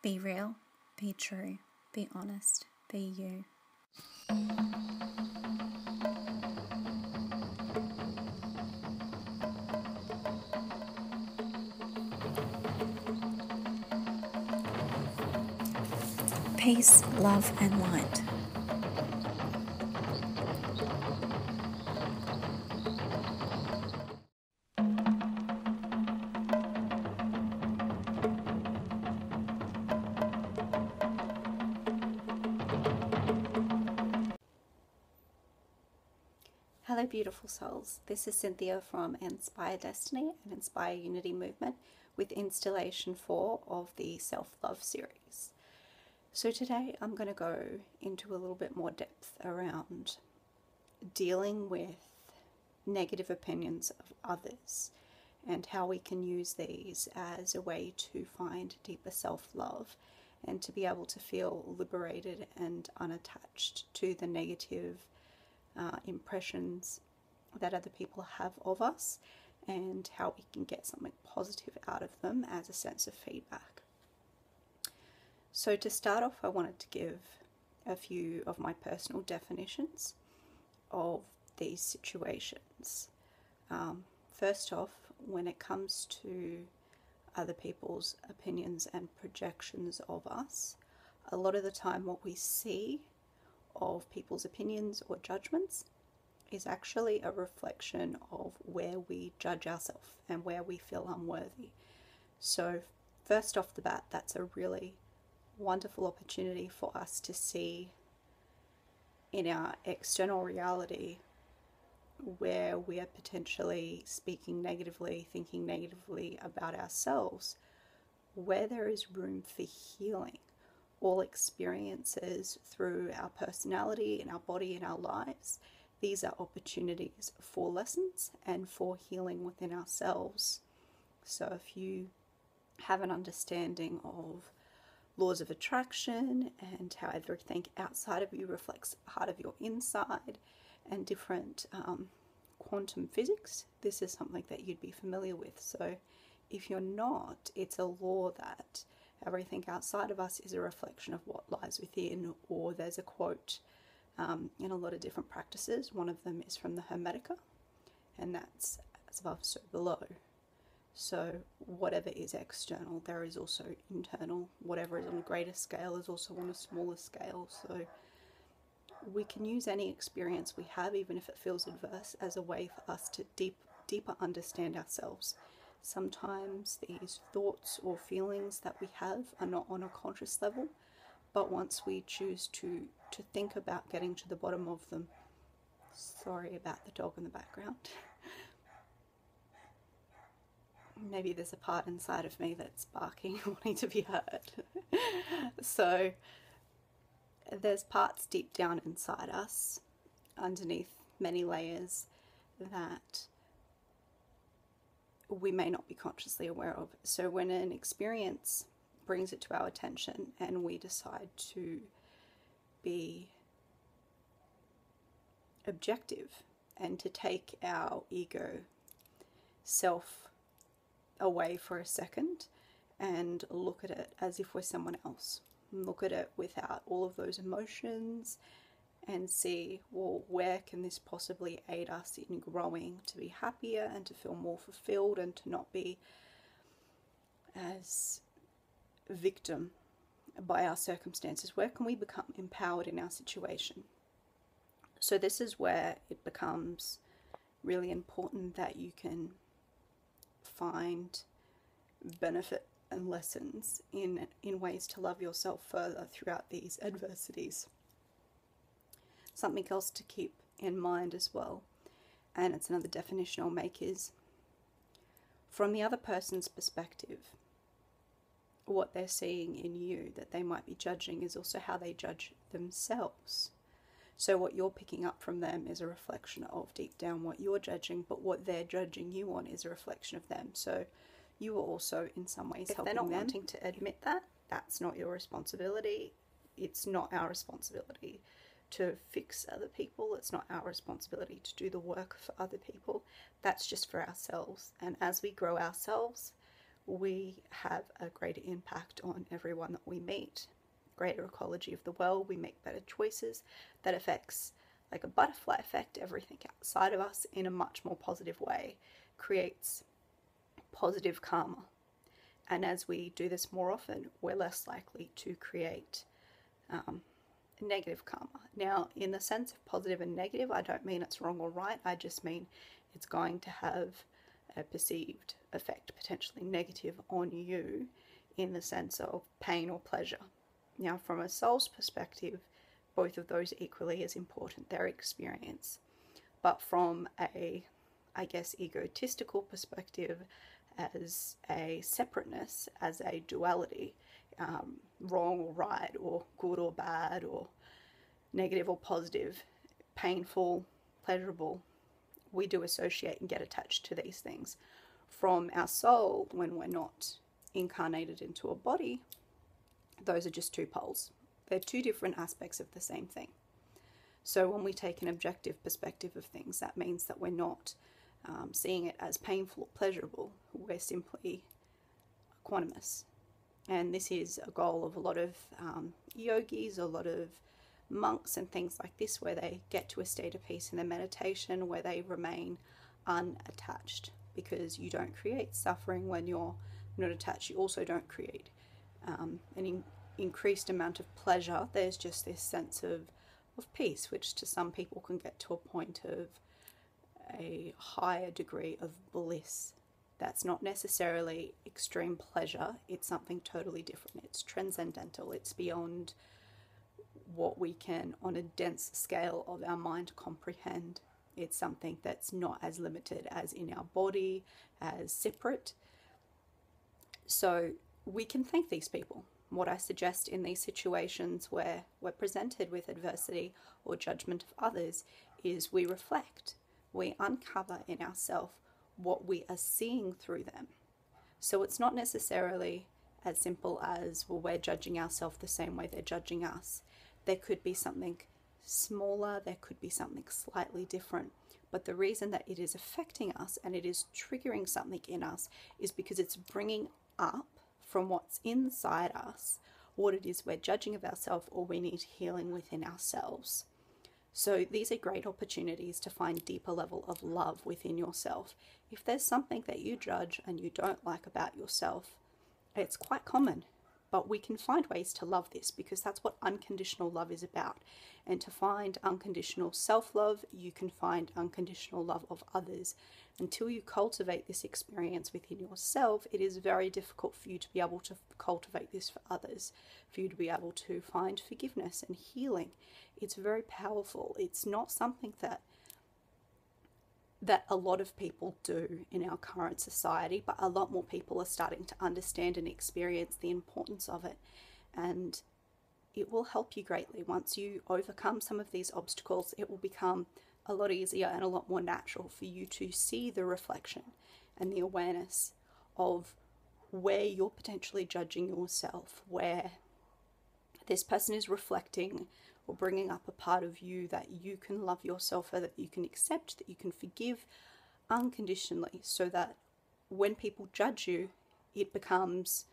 Be real, be true, be honest, be you. Peace, love, and light. Hello beautiful souls, this is Cynthia from Inspire Destiny and Inspire Unity Movement with installation 4 of the Self-Love series. So today I'm going to go into a little bit more depth around dealing with negative opinions of others and how we can use these as a way to find deeper self-love and to be able to feel liberated and unattached to the negative impressions that other people have of us, and how we can get something positive out of them as a sense of feedback. So to start off, I wanted to give a few of my personal definitions of these situations. First off, when it comes to other people's opinions and projections of us, a lot of the time what we see of people's opinions or judgments is actually a reflection of where we judge ourselves and where we feel unworthy. So first off the bat, that's a really wonderful opportunity for us to see in our external reality where we are potentially speaking negatively, thinking negatively about ourselves, where there is room for healing. All experiences through our personality, in our body, in our lives, these are opportunities for lessons and for healing within ourselves. So if you have an understanding of laws of attraction and how everything outside of you reflects part of your inside and different quantum physics, this is something that you'd be familiar with. So if you're not, it's a law that everything outside of us is a reflection of what lies within, or there's a quote in a lot of different practices. One of them is from the Hermetica, and that's as above, so below. So whatever is external, there is also internal. Whatever is on a greater scale is also on a smaller scale. So we can use any experience we have, even if it feels adverse, as a way for us to deeper understand ourselves. Sometimes these thoughts or feelings that we have are not on a conscious level, but once we choose to think about getting to the bottom of them, sorry about the dog in the background, maybe there's a part inside of me that's barking, wanting to be heard. So there's parts deep down inside us, underneath many layers, that we may not be consciously aware of. So when an experience brings it to our attention and we decide to be objective and to take our ego self away for a second and look at it as if we're someone else, look at it without all of those emotions, and see, well, where can this possibly aid us in growing to be happier and to feel more fulfilled and to not be as victim by our circumstances? Where can we become empowered in our situation? So this is where it becomes really important that you can find benefit and lessons in ways to love yourself further throughout these adversities. Something else to keep in mind as well, and it's another definition I'll make, is from the other person's perspective, what they're seeing in you that they might be judging is also how they judge themselves. So what you're picking up from them is a reflection of deep down what you're judging, but what they're judging you on is a reflection of them. So you are also in some ways helping them. If they're not wanting to admit that, that's not your responsibility. It's not our responsibility to fix other people. It's not our responsibility to do the work for other people. That's just for ourselves. And as we grow ourselves, we have a greater impact on everyone that we meet, greater ecology of the world, we make better choices that affects, like a butterfly effect, everything outside of us in a much more positive way, creates positive karma. And as we do this more often, we're less likely to create negative karma. Now, in the sense of positive and negative, I don't mean it's wrong or right. I just mean it's going to have a perceived effect, potentially negative, on you in the sense of pain or pleasure. Now, from a soul's perspective, both of those equally as important, their experience. But from a, I guess, egotistical perspective, as a separateness, as a duality, wrong or right, or good or bad, or negative or positive, painful, pleasurable, we do associate and get attached to these things. From our soul, when we're not incarnated into a body, those are just two poles. They're two different aspects of the same thing. So when we take an objective perspective of things, that means that we're not seeing it as painful or pleasurable. We're simply quantumous. And this is a goal of a lot of yogis, a lot of monks and things like this, where they get to a state of peace in their meditation, where they remain unattached, because you don't create suffering when you're not attached. You also don't create an increased amount of pleasure. There's just this sense of peace, which to some people can get to a point of a higher degree of bliss. That's not necessarily extreme pleasure. It's something totally different. It's transcendental. It's beyond what we can, on a dense scale of our mind, comprehend. It's something that's not as limited as in our body, as separate. So we can thank these people. What I suggest in these situations where we're presented with adversity or judgment of others is we reflect. We uncover in ourselves what we are seeing through them. So it's not necessarily as simple as, well, we're judging ourselves the same way they're judging us. There could be something smaller, there could be something slightly different. But the reason that it is affecting us and it is triggering something in us is because it's bringing up from what's inside us what it is we're judging of ourselves, or we need healing within ourselves. So these are great opportunities to find deeper level of love within yourself. If there's something that you judge and you don't like about yourself, it's quite common, but we can find ways to love this, because that's what unconditional love is about. And to find unconditional self-love, you can find unconditional love of others. Until you cultivate this experience within yourself, it is very difficult for you to be able to cultivate this for others, for you to be able to find forgiveness and healing. It's very powerful. It's not something that a lot of people do in our current society, but a lot more people are starting to understand and experience the importance of it. And it will help you greatly. Once you overcome some of these obstacles, it will become a lot easier and a lot more natural for you to see the reflection and the awareness of where you're potentially judging yourself, where this person is reflecting or bringing up a part of you that you can love yourself for, that you can accept, that you can forgive unconditionally, so that when people judge you, it becomes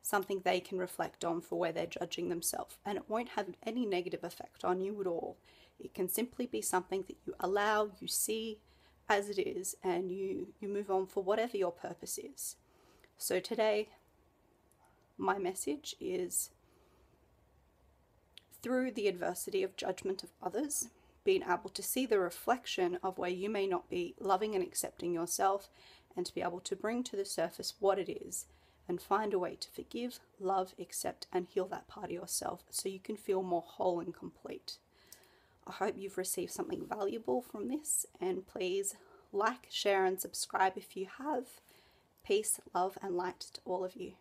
something they can reflect on for where they're judging themselves. And it won't have any negative effect on you at all. It can simply be something that you allow, you see as it is, and you move on for whatever your purpose is. So today, my message is, through the adversity of judgment of others, being able to see the reflection of where you may not be loving and accepting yourself, and to be able to bring to the surface what it is and find a way to forgive, love, accept, and heal that part of yourself so you can feel more whole and complete. I hope you've received something valuable from this, and please like, share, and subscribe if you have. Peace, love, and light to all of you.